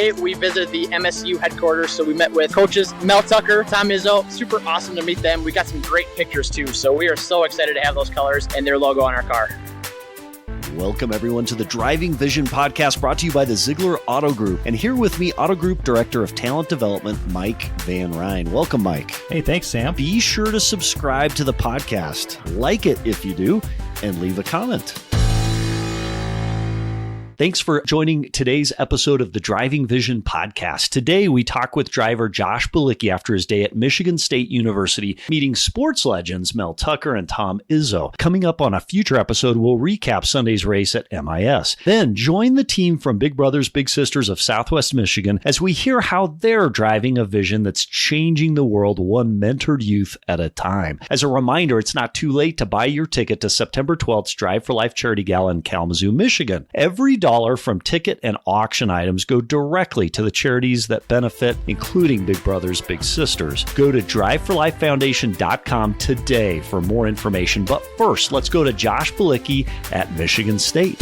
Today, we visited the MSU headquarters, so we met with coaches Mel Tucker, Tom Izzo. Super awesome to meet them. We got some great pictures, too, so we are so excited to have those colors and their logo on our car. Welcome, everyone, to the Driving Vision podcast brought to you by the Zeigler Auto Group. And here with me, Auto Group Director of Talent Development, Mike Van Ryn. Welcome, Mike. Hey, thanks, Sam. Be sure to subscribe to the podcast, like it if you do, and leave a comment. Thanks for joining today's episode of the Driving Vision podcast. Today, we talk with driver Josh Bilicki after his day at Michigan State University, meeting sports legends Mel Tucker and Tom Izzo. Coming up on a future episode, we'll recap Sunday's race at MIS. Then join the team from Big Brothers Big Sisters of Southwest Michigan as we hear how they're driving a vision that's changing the world one mentored youth at a time. As a reminder, it's not too late to buy your ticket to September 12th's Drive for Life Charity Gala in Kalamazoo, Michigan. Every dollar from ticket and auction items go directly to the charities that benefit, including Big Brothers Big Sisters. Go to driveforlifefoundation.com today for more information. But first, let's go to Josh Bilicki at Michigan State.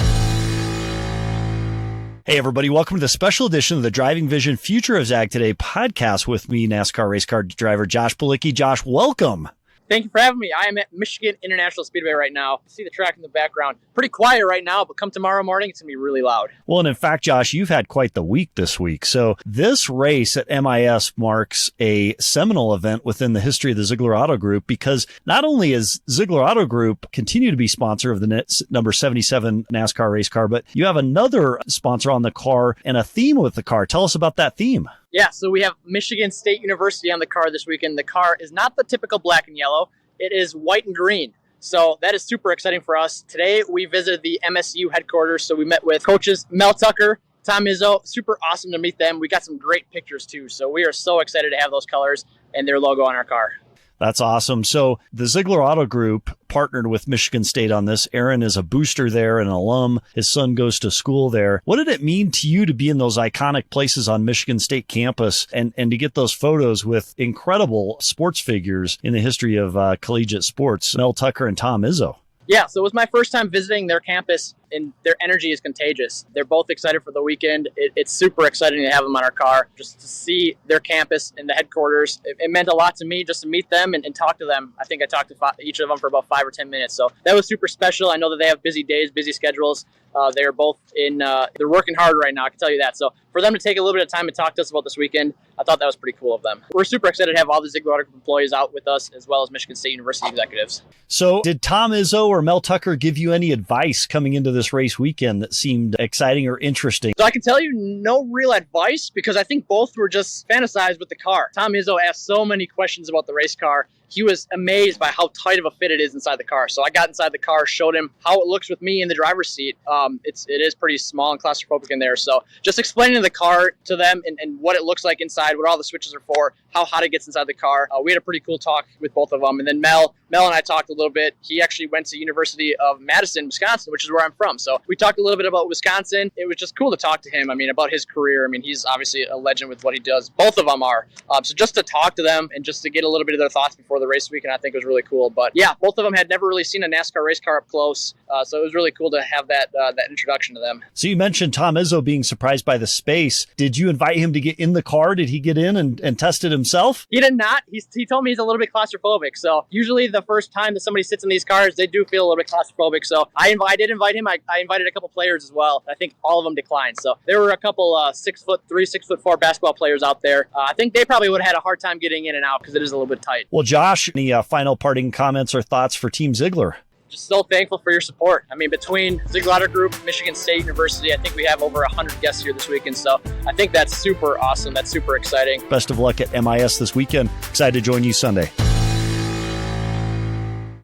Hey, everybody. Welcome to the special edition of the Driving Vision Future of Zag Today podcast with me, NASCAR race car driver Josh Bilicki. Josh, welcome. Thank you for having me. I am at Michigan International Speedway right now. See the track in the background. Pretty quiet right now, but come tomorrow morning, it's going to be really loud. Well, and in fact, Josh, you've had quite the week this week. So this race at MIS marks a seminal event within the history of the Zeigler Auto Group, because not only is Zeigler Auto Group continue to be sponsor of the number 77 NASCAR race car, but you have another sponsor on the car and a theme with the car. Tell us about that theme. Yeah, so we have Michigan State University on the car this weekend. The car is not the typical black and yellow. It is white and green. So that is super exciting for us. Today, we visited the MSU headquarters. So we met with coaches Mel Tucker, Tom Izzo. Super awesome to meet them. We got some great pictures, too. So we are so excited to have those colors and their logo on our car. That's awesome. So the Zeigler Auto Group partnered with Michigan State on this. Aaron is a booster there, an alum. His son goes to school there. What did it mean to you to be in those iconic places on Michigan State campus and to get those photos with incredible sports figures in the history of collegiate sports, Mel Tucker and Tom Izzo? Yeah, so it was my first time visiting their campus, and their energy is contagious. They're both excited for the weekend. It's super exciting to have them on our car. Just to see their campus and the headquarters, it meant a lot to me just to meet them and talk to them. I think I talked to each of them for about 5 or 10 minutes. So that was super special. I know that they have busy days, busy schedules. They're both they're working hard right now, I can tell you that. So for them to take a little bit of time and talk to us about this weekend, I thought that was pretty cool of them. We're super excited to have all the Zeigler Auto Group employees out with us, as well as Michigan State University executives. So did Tom Izzo or Mel Tucker give you any advice coming into this race weekend that seemed exciting or interesting? So I can tell you no real advice, because I think both were just fantasized with the car. Tom Izzo asked so many questions about the race car. He was amazed by how tight of a fit it is inside the car. So I got inside the car, showed him how it looks with me in the driver's seat. It is pretty small and claustrophobic in there. So just explaining the car to them and what it looks like inside, what all the switches are for, how hot it gets inside the car. We had a pretty cool talk with both of them. And then Mel and I talked a little bit. He actually went to University of Madison, Wisconsin, which is where I'm from. So we talked a little bit about Wisconsin. It was just cool to talk to him. I mean, about his career. I mean, he's obviously a legend with what he does. Both of them are. So just to talk to them and just to get a little bit of their thoughts before the race weekend, I think was really cool. But yeah, both of them had never really seen a NASCAR race car up close. So it was really cool to have that introduction to them. So you mentioned Tom Izzo being surprised by the space. Did you invite him to get in the car? Did he get in and test it himself? He did not. He told me he's a little bit claustrophobic. So usually the first time that somebody sits in these cars, they do feel a little bit claustrophobic. So I did invite him. I invited a couple players as well. I think all of them declined. So there were a couple 6'3", 6'4" basketball players out there. I think they probably would have had a hard time getting in and out because it is a little bit tight. Well, Josh, any final parting comments or thoughts for Team Zeigler? Just so thankful for your support. I mean, between Zeigler Auto Group, Michigan State University, I think we have over 100 guests here this weekend. So I think that's super awesome. That's super exciting. Best of luck at MIS this weekend. Excited to join you Sunday.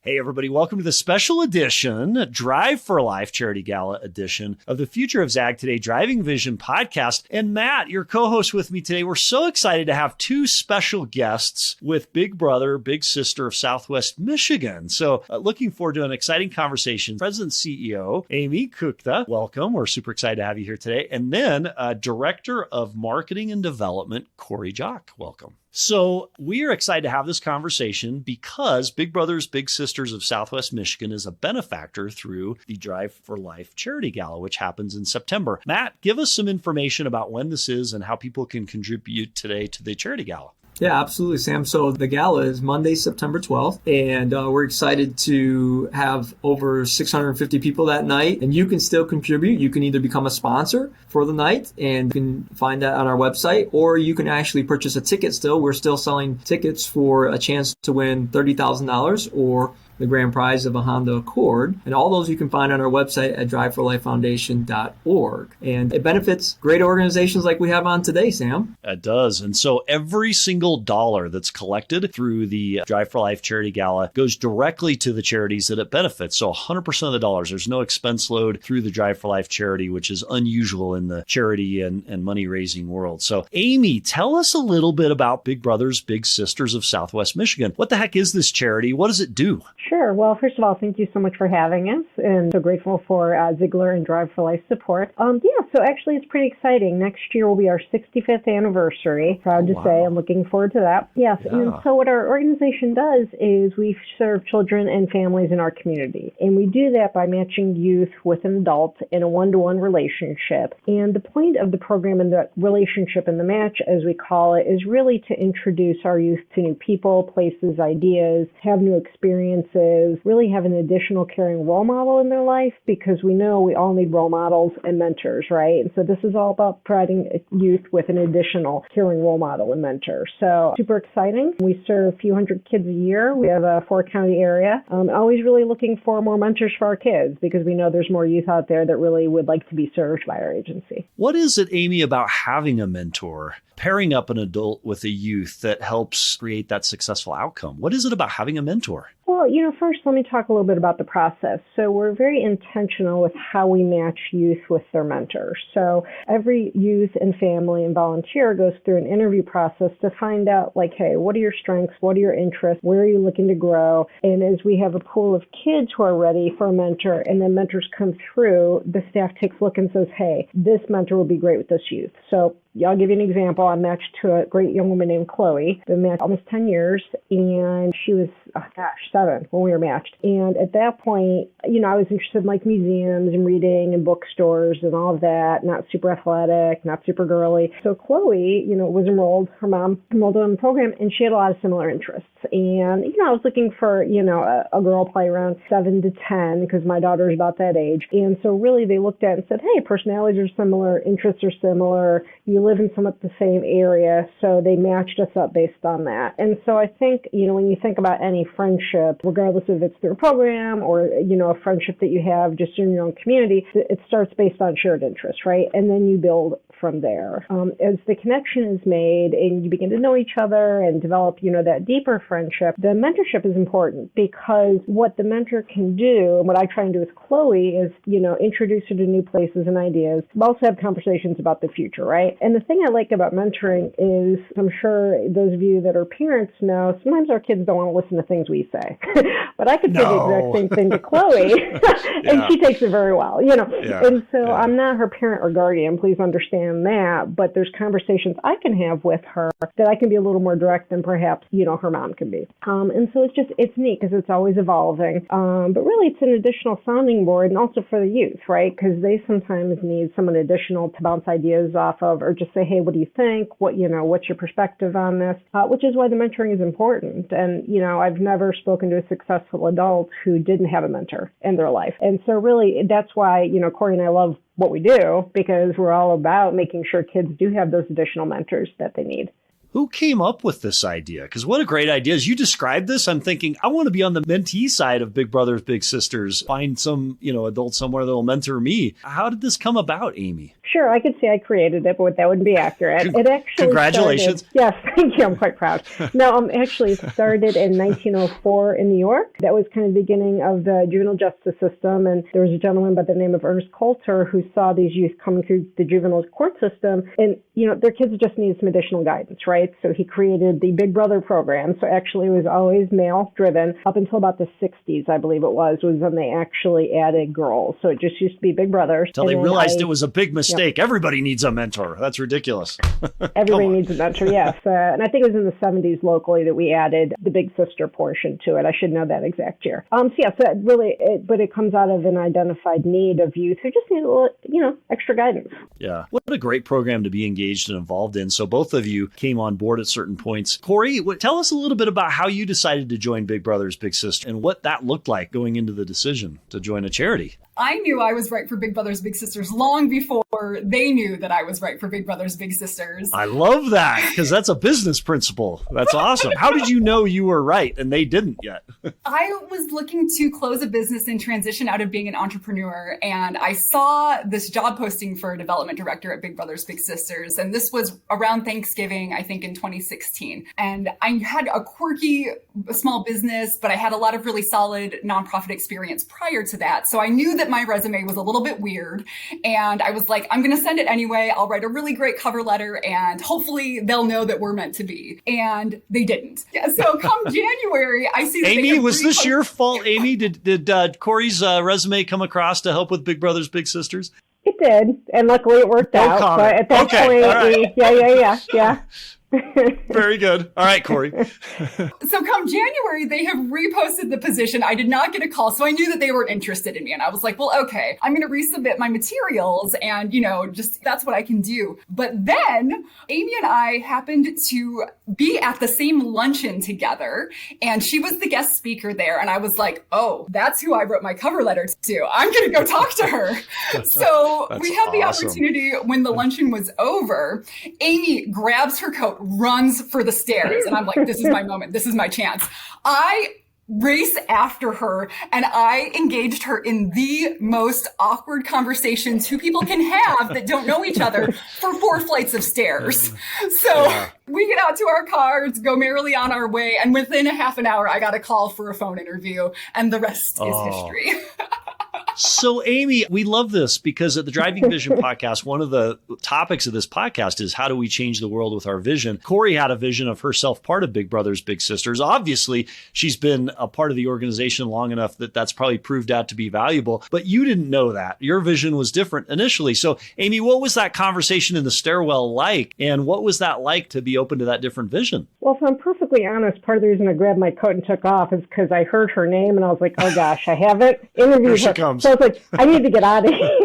Hey, everybody. Welcome to the special edition, Drive for Life Charity Gala edition of the Future of Zag Today Driving Vision podcast. And Matt, your co-host with me today, we're so excited to have two special guests with Big Brother, Big Sister of Southwest Michigan. So looking forward to an exciting conversation. President CEO, Amy Kukta, welcome. We're super excited to have you here today. And then Director of Marketing and Development, Corey Jock, welcome. So we are excited to have this conversation because Big Brothers Big Sisters of Southwest Michigan is a benefactor through the Drive for Life Charity Gala, which happens in September. Matt, give us some information about when this is and how people can contribute today to the Charity Gala. Yeah, absolutely, Sam. So the gala is Monday, September 12th, and we're excited to have over 650 people that night. And you can still contribute. You can either become a sponsor for the night, and you can find that on our website, or you can actually purchase a ticket still. We're still selling tickets for a chance to win $30,000 or the grand prize of a Honda Accord. And all those you can find on our website at driveforlifefoundation.org. And it benefits great organizations like we have on today, Sam. It does. And so every single dollar that's collected through the Drive for Life Charity Gala goes directly to the charities that it benefits. So 100% of the dollars, there's no expense load through the Drive for Life charity, which is unusual in the charity and money-raising world. So Amy, tell us a little bit about Big Brothers Big Sisters of Southwest Michigan. What the heck is this charity? What does it do? Sure. Well, first of all, thank you so much for having us, and so grateful for Zeigler and Drive for Life support. So actually it's pretty exciting. Next year will be our 65th anniversary. Proud to say, I'm looking forward to that. Yes. Yeah. And so what our organization does is we serve children and families in our community, and we do that by matching youth with an adult in a one-to-one relationship. And the point of the program and the relationship and the match, as we call it, is really to introduce our youth to new people, places, ideas, have new experiences, really have an additional caring role model in their life, because we know we all need role models and mentors, right? And so this is all about providing youth with an additional caring role model and mentor. So super exciting. We serve a few hundred kids a year. We have a 4-county area. Always really looking for more mentors for our kids, because we know there's more youth out there that really would like to be served by our agency. What is it, Amy, about having a mentor, pairing up an adult with a youth that helps create that successful outcome? What is it about having a mentor? Well, first let me talk a little bit about the process. So we're very intentional with how we match youth with their mentors. So every youth and family and volunteer goes through an interview process to find out, like, hey, what are your strengths? What are your interests? Where are you looking to grow? And as we have a pool of kids who are ready for a mentor, and then mentors come through, the staff takes a look and says, hey, this mentor will be great with this youth. So I'll give you an example. I matched to a great young woman named Chloe. Been matched almost 10 years, and she was, 7 when we were matched. And at that point, I was interested in like museums and reading and bookstores and all of that, not super athletic, not super girly. So Chloe, was enrolled, her mom enrolled in the program, and she had a lot of similar interests. And, I was looking for, a girl probably around 7 to 10, because my daughter is about that age. And so really they looked at it and said, hey, personalities are similar, interests are similar, you live in somewhat the same area. So they matched us up based on that. And so I think, when you think about any friendship, regardless if it's through a program or, a friendship that you have just in your own community, it starts based on shared interests, right? And then you build from there. As the connection is made and you begin to know each other and develop, that deeper friendship, the mentorship is important, because what the mentor can do, and what I try and do with Chloe, is, introduce her to new places and ideas, but also have conversations about the future, right? And the thing I like about mentoring is, I'm sure those of you that are parents know, sometimes our kids don't want to listen to things we say. But I could say the exact same thing to Chloe, and she takes it very well, And so I'm not her parent or guardian, please understand that, but there's conversations I can have with her that I can be a little more direct than perhaps, her mom can be. And so it's neat, because it's always evolving. But really it's an additional sounding board, and also for the youth, right? Because they sometimes need someone additional to bounce ideas off of, or just say, hey, what do you think? What's your perspective on this? Which is why the mentoring is important. And, I've never spoken to a successful adult who didn't have a mentor in their life. And so really that's why, Corey and I love what we do, because we're all about making sure kids do have those additional mentors that they need. Who came up with this idea? Because what a great idea. As you described this, I'm thinking, I want to be on the mentee side of Big Brothers Big Sisters, find some, adult somewhere that will mentor me. How did this come about, Amy? Sure, I could say I created it, but that wouldn't be accurate. It actually Congratulations. Yes, thank you. I'm quite proud. No, actually it started in 1904 in New York. That was kind of the beginning of the juvenile justice system. And there was a gentleman by the name of Ernest Coulter who saw these youth coming through the juvenile court system. And, their kids just needed some additional guidance, right? So he created the Big Brother program. So actually it was always male driven up until about the 60s, I believe it was when they actually added girls. So it just used to be Big Brothers. Until they realized it was a big mistake. mistake. Everybody needs a mentor. That's ridiculous. Everybody needs a mentor, yes. And I think it was in the 70s locally that we added the big sister portion to it. I should know that exact year. So that really, but it comes out of an identified need of youth who just need a little, extra guidance. Yeah. What a great program to be engaged and involved in. So both of you came on board at certain points. Corey, tell us a little bit about how you decided to join Big Brothers Big Sisters and what that looked like going into the decision to join a charity. I knew I was right for Big Brothers Big Sisters long before they knew that I was right for Big Brothers Big Sisters. I love that because that's a business principle. That's awesome. How did you know you were right and they didn't yet? I was looking to close a business and transition out of being an entrepreneur, and I saw this job posting for a development director at Big Brothers Big Sisters, and this was around Thanksgiving, I think in 2016. And I had a quirky small business, but I had a lot of really solid nonprofit experience prior to that. So I knew that my resume was a little bit weird, and I was like, I'm going to send it anyway. I'll write a really great cover letter, and hopefully they'll know that we're meant to be. And they didn't. Yeah, so come January, I see that Amy, was this your fault, Amy? Did Corey's resume come across to help with Big Brothers Big Sisters? It did, and luckily it worked out. Comment. But at that point, right. yeah. Very good. All right, Corey. So come January, they have reposted the position. I did not get a call, so I knew that they were interested in me. And I was like, well, okay, I'm going to resubmit my materials and, just that's what I can do. But then Amy and I happened to be at the same luncheon together, and she was the guest speaker there. And I was like, oh, that's who I wrote my cover letter to. I'm going to go talk to her. So we had the opportunity when the luncheon was over. Amy grabs her coat, runs for the stairs. And I'm like, this is my moment. This is my chance. I race after her, and I engaged her in the most awkward conversation two people can have that don't know each other for 4 flights of stairs. So we get out to our cars, go merrily on our way, and within a half an hour, I got a call for a phone interview, and the rest is history. So, Amy, we love this because at the Driving Vision podcast, one of the topics of this podcast is how do we change the world with our vision? Corey had a vision of herself part of Big Brothers Big Sisters. Obviously, she's been a part of the organization long enough that that's probably proved out to be valuable, but you didn't know that. Your vision was different initially. So, Amy, what was that conversation in the stairwell like? And what was that like to be open to that different vision? Well, if I'm perfectly honest, part of the reason I grabbed my coat and took off is because I heard her name and I was like, oh gosh, I haven't interviewed Here she her. comes. So I was like, I need to get out of here.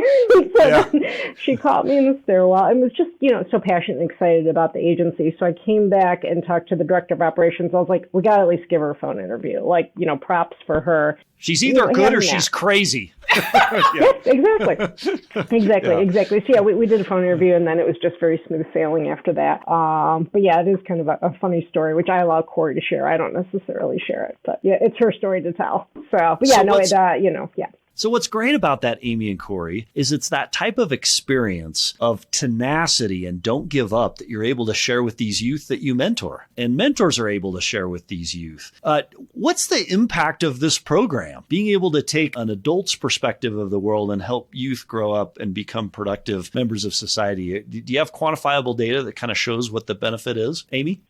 Then she caught me in the stairwell and was just, so passionate and excited about the agency. So I came back and talked to the director of operations. I was like, we got to at least give her a phone interview. Like, props for her. She's either good or she's crazy. Yes, exactly. So we did a phone interview, and then it was just very smooth sailing after that. But yeah, it is kind of a funny story, which I allow Corey to share. I don't necessarily share it, but yeah, it's her story to tell. So, but yeah, So what's great about that, Amy and Corey, is it's that type of experience of tenacity and don't give up that you're able to share with these youth that you mentor, and mentors are able to share with these youth. What's the impact of this program? Being able to take an adult's perspective of the world and help youth grow up and become productive members of society. Do you have quantifiable data that kind of shows what the benefit is, Amy?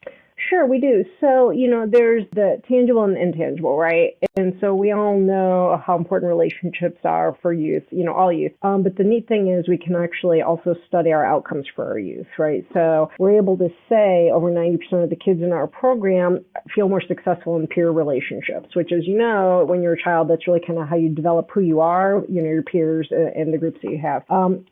Sure, we do. So, there's the tangible and intangible, right? And so we all know how important relationships are for youth, all youth. But the neat thing is we can actually also study our outcomes for our youth, right? So we're able to say over 90% of the kids in our program feel more successful in peer relationships, which is, when you're a child, that's really kind of how you develop who you are, your peers and the groups that you have.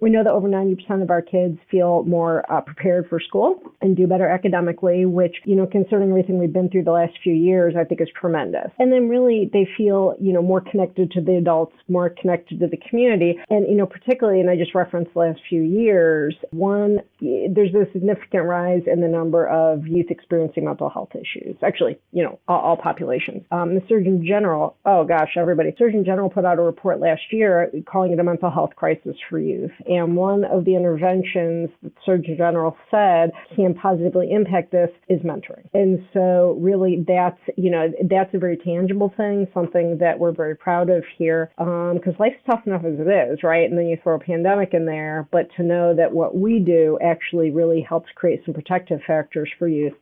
We know that over 90% of our kids feel more prepared for school and do better academically, which, considering everything we've been through the last few years, I think is tremendous. And then really they feel, more connected to the adults, more connected to the community. And, particularly, and I just referenced the last few years, one, there's a significant rise in the number of youth experiencing mental health issues. Actually, all populations. The Surgeon General, Surgeon General put out a report last year calling it a mental health crisis for youth. And one of the interventions that the Surgeon General said can positively impact this is mentoring. And so really that's a very tangible thing, something that we're very proud of here, because life's tough enough as it is, right? And then you throw a pandemic in there, but to know that what we do actually really helps create some protective factors for youth,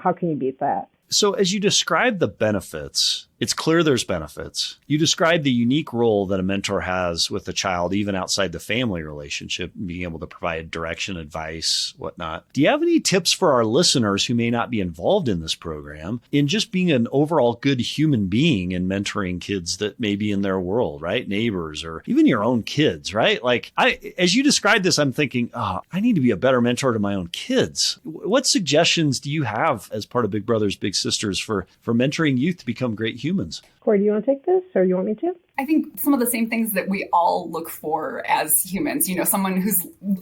how can you beat that? So as you describe the benefits It's clear there's benefits. You described the unique role that a mentor has with a child, even outside the family relationship, being able to provide direction, advice, whatnot. Do you have any tips for our listeners who may not be involved in this program in just being an overall good human being and mentoring kids that may be in their world, right? Neighbors or even your own kids, right? Like as you described this, I'm thinking, I need to be a better mentor to my own kids. What suggestions do you have as part of Big Brothers Big Sisters for mentoring youth to become great humans? Corey, do you want to take this or you want me to? I think some of the same things that we all look for as humans, someone who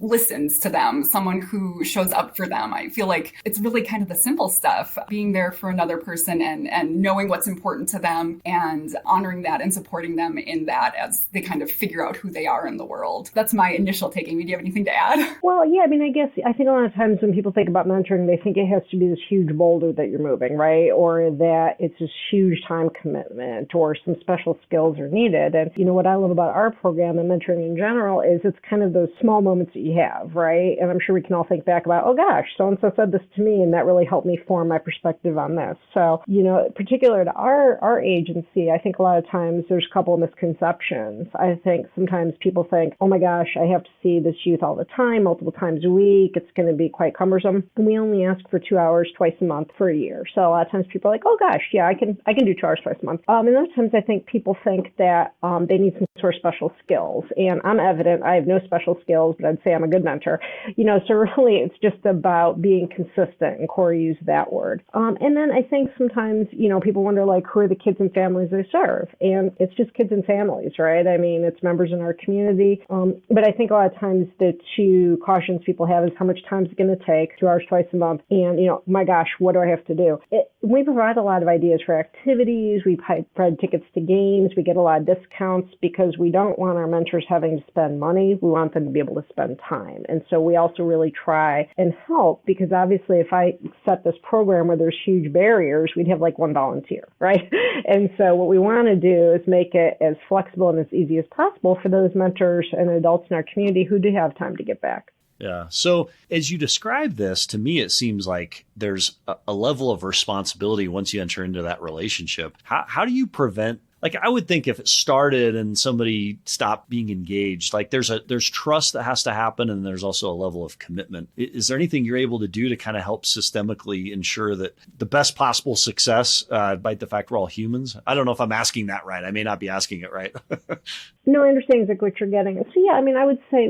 listens to them, someone who shows up for them. I feel like it's really kind of the simple stuff, being there for another person and knowing what's important to them and honoring that and supporting them in that as they kind of figure out who they are in the world. That's my initial take. Amy, do you have anything to add? Well, yeah, I think a lot of times when people think about mentoring, they think it has to be this huge boulder that you're moving, right? Or that it's this huge time commitment or some special skills are needed. And, what I love about our program and mentoring in general is it's kind of those small moments that you have, right? And I'm sure we can all think back about, oh gosh, so-and-so said this to me and that really helped me form my perspective on this. So, particular to our agency, I think a lot of times there's a couple of misconceptions. I think sometimes people think, oh my gosh, I have to see this youth all the time, multiple times a week. It's going to be quite cumbersome. And we only ask for 2 hours twice a month for a year. So a lot of times people are like, oh gosh, yeah, I can do 2 hours twice a month. And other times I think people think that they need some sort of special skills. And I'm evident I have no special skills, but I'd say I'm a good mentor. So really it's just about being consistent, and Corey used that word. And then I think sometimes, people wonder like, who are the kids and families they serve? And it's just kids and families, right? I mean, it's members in our community. But I think a lot of times the two cautions people have is how much time is it going to take, 2 hours twice a month. And, my gosh, what do I have to do? We provide a lot of ideas for activities. We provide tickets to games. We get a lot of discounts because we don't want our mentors having to spend money. We want them to be able to spend time. And so we also really try and help, because obviously if I set this program where there's huge barriers, we'd have like one volunteer, right? And so what we want to do is make it as flexible and as easy as possible for those mentors and adults in our community who do have time to get back. Yeah. So as you describe this, to me, it seems like there's a level of responsibility once you enter into that relationship. How do you prevent? Like, I would think if it started and somebody stopped being engaged, like there's trust that has to happen, and there's also a level of commitment. Is there anything you're able to do to kind of help systemically ensure that the best possible success, by the fact we're all humans? I don't know if I'm asking that right. I may not be asking it right. No, I understand exactly what you're getting. So yeah, I would say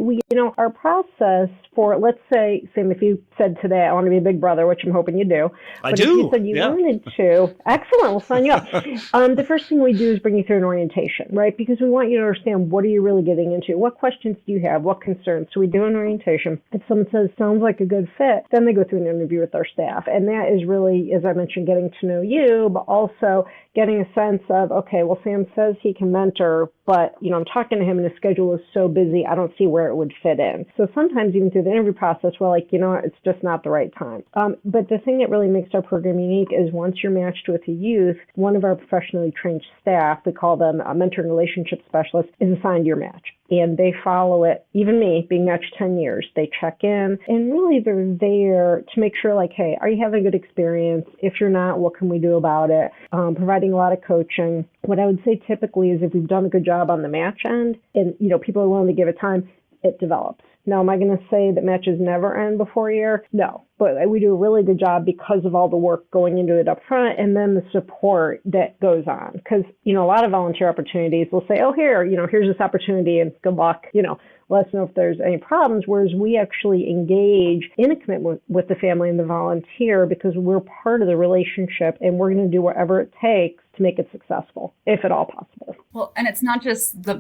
our process for, let's say, Sam, if you said today, I want to be a big brother, which I'm hoping you do. I do. If you said you wanted to, excellent, we'll sign you up. The first thing we do is bring you through an orientation, right? Because we want you to understand, what are you really getting into? What questions do you have? What concerns? So we do an orientation. If someone says, sounds like a good fit, then they go through an interview with our staff. And that is really, as I mentioned, getting to know you, but also getting a sense of, okay, well, Sam says he can mentor, but, I'm talking to him and his schedule is so busy, I don't see where it would fit in. So sometimes even through the interview process, we're like, it's just not the right time. But the thing that really makes our program unique is once you're matched with a youth, one of our professionally trained staff, we call them a mentor and relationship specialist, is assigned your match. And they follow it, even me, being matched 10 years. They check in, and really they're there to make sure, like, hey, are you having a good experience? If you're not, what can we do about it? Providing a lot of coaching. What I would say typically is if we've done a good job on the match end and, people are willing to give it time, it develops. Now, am I going to say that matches never end before a year? No, but we do a really good job because of all the work going into it up front and then the support that goes on. Because, a lot of volunteer opportunities will say, oh, here's this opportunity and good luck, let us know if there's any problems, whereas we actually engage in a commitment with the family and the volunteer because we're part of the relationship and we're going to do whatever it takes to make it successful, if at all possible. Well, and it's not just the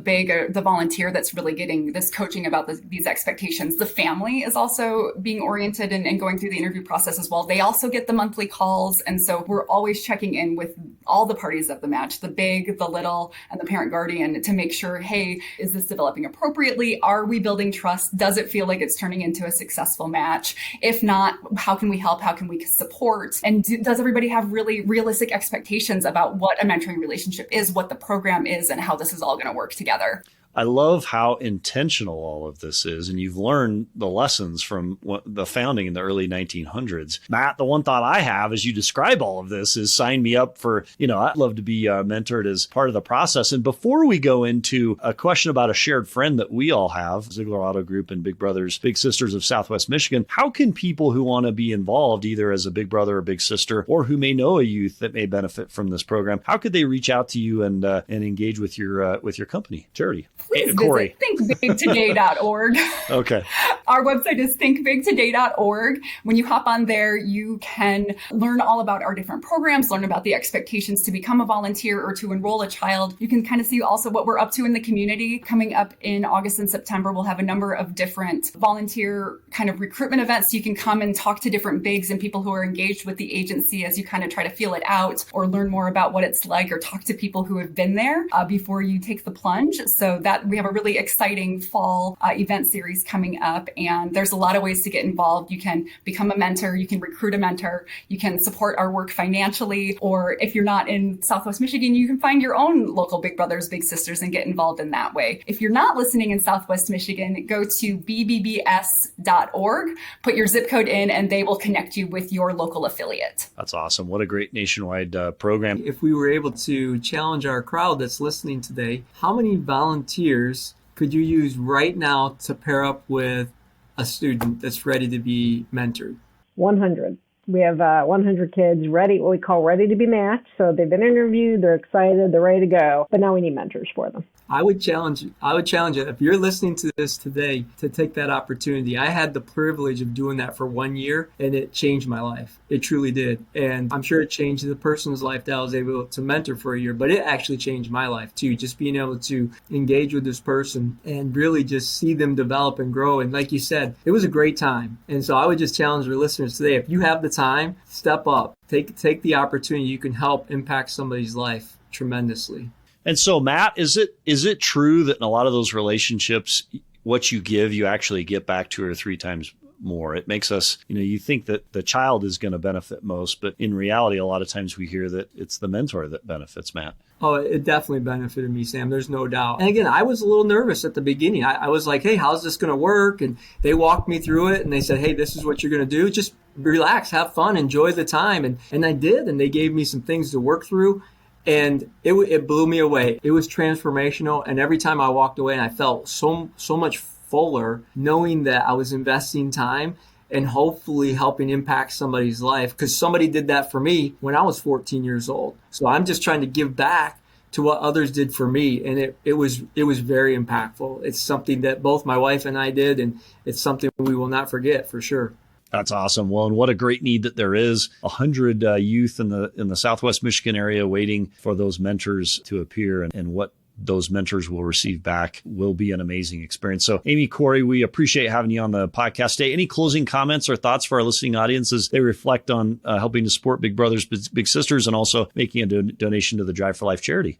volunteer that's really getting this coaching about these expectations. The family is also being oriented and going through the interview process as well. They also get the monthly calls. And so we're always checking in with all the parties of the match, the big, the little, and the parent guardian to make sure, hey, is this developing appropriately? Are we building trust? Does it feel like it's turning into a successful match? If not, how can we help? How can we support? And does everybody have really realistic expectations about what a mentoring relationship is, what the program is, and how this is all going to work together? I love how intentional all of this is. And you've learned the lessons from the founding in the early 1900s. Matt, the one thought I have as you describe all of this is sign me up for, I'd love to be mentored as part of the process. And before we go into a question about a shared friend that we all have, Zeigler Auto Group and Big Brothers, Big Sisters of Southwest Michigan, how can people who want to be involved either as a big brother or big sister, or who may know a youth that may benefit from this program, how could they reach out to you and engage with your company, charity? Please Corey. visit thinkbigtoday.org. Okay. Our website is thinkbigtoday.org. When you hop on there, you can learn all about our different programs, learn about the expectations to become a volunteer or to enroll a child. You can kind of see also what we're up to in the community. Coming up in August and September, we'll have a number of different volunteer kind of recruitment events. You can come and talk to different bigs and people who are engaged with the agency as you kind of try to feel it out or learn more about what it's like or talk to people who have been there before you take the plunge. So that we have a really exciting fall event series coming up, and there's a lot of ways to get involved. You can become a mentor, you can recruit a mentor, you can support our work financially, or if you're not in Southwest Michigan, you can find your own local Big Brothers, Big Sisters and get involved in that way. If you're not listening in Southwest Michigan, go to bbbs.org, put your zip code in, and they will connect you with your local affiliate. That's awesome. What a great nationwide program. If we were able to challenge our crowd that's listening today, how many volunteers could you use right now to pair up with a student that's ready to be mentored? 100. We have 100 kids ready, what we call ready to be matched. So they've been interviewed, they're excited, they're ready to go, but now we need mentors for them. I would challenge you. If you're listening to this today, to take that opportunity. I had the privilege of doing that for 1 year, and it changed my life. It truly did. And I'm sure it changed the person's life that I was able to mentor for a year, but it actually changed my life too. Just being able to engage with this person and really just see them develop and grow. And like you said, it was a great time. And so I would just challenge your listeners today, if you have the time, step up, take the opportunity. You can help impact somebody's life tremendously. And so, Matt, is it true that in a lot of those relationships, what you give, you actually get back 2 or 3 times more? It makes us, you think that the child is going to benefit most, but in reality, a lot of times we hear that it's the mentor that benefits, Matt. Oh, it definitely benefited me, Sam. There's no doubt. And again, I was a little nervous at the beginning. I was like, hey, how's this going to work? And they walked me through it and they said, hey, this is what you're going to do. Just relax, have fun, enjoy the time. And I did. And they gave me some things to work through. And it blew me away. It was transformational. And every time I walked away, and I felt so much fuller knowing that I was investing time and hopefully helping impact somebody's life, because somebody did that for me when I was 14 years old. So I'm just trying to give back to what others did for me. And it was very impactful. It's something that both my wife and I did, and it's something we will not forget for sure. That's awesome. Well, and what a great need that there is. 100 youth in the Southwest Michigan area waiting for those mentors to appear, and what those mentors will receive back will be an amazing experience. So, Amy, Corey, we appreciate having you on the podcast today. Any closing comments or thoughts for our listening audience as they reflect on helping to support Big Brothers, Big Sisters, and also making a donation to the Drive for Life charity?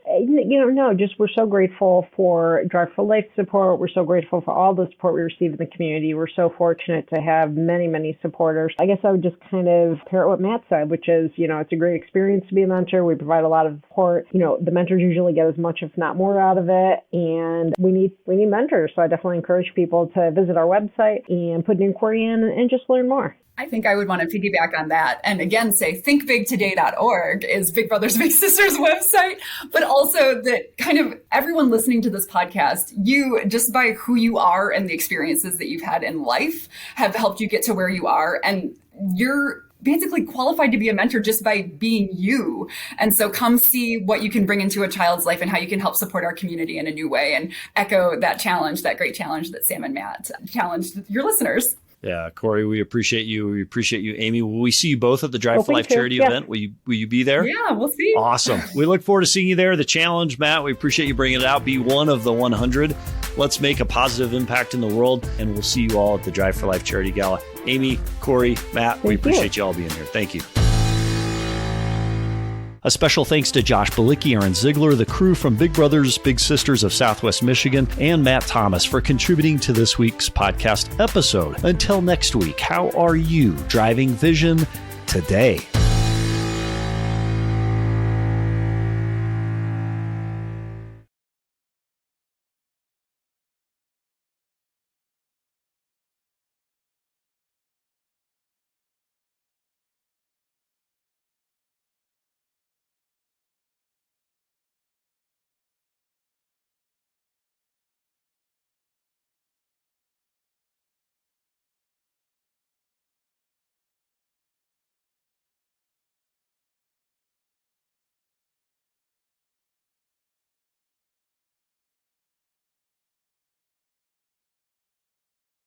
Just we're so grateful for Drive for Life support. We're so grateful for all the support we receive in the community. We're so fortunate to have many, many supporters. I guess I would just kind of pair what Matt said, which is, it's a great experience to be a mentor. We provide a lot of support. The mentors usually get as much, if not more, out of it. And we need mentors. So I definitely encourage people to visit our website and put an inquiry in and just learn more. I think I would want to piggyback on that and again say thinkbigtoday.org is Big Brothers Big Sisters website, but also that kind of everyone listening to this podcast, you just by who you are and the experiences that you've had in life have helped you get to where you are, and you're basically qualified to be a mentor just by being you. And so come see what you can bring into a child's life and how you can help support our community in a new way, and echo that great challenge that Sam and Matt challenged your listeners. Yeah, Corey, we appreciate you. We appreciate you, Amy. Will we see you both at the Drive for Life charity event? Will you be there? Yeah, we'll see. Awesome. We look forward to seeing you there. The challenge, Matt, we appreciate you bringing it out. Be one of the 100. Let's make a positive impact in the world, and we'll see you all at the Drive for Life charity gala. Amy, Corey, Matt, we appreciate you all being here. Thank you. A special thanks to Josh Balicki, Aaron Zeigler, the crew from Big Brothers, Big Sisters of Southwest Michigan, and Matt Thomas for contributing to this week's podcast episode. Until next week, how are you driving vision today?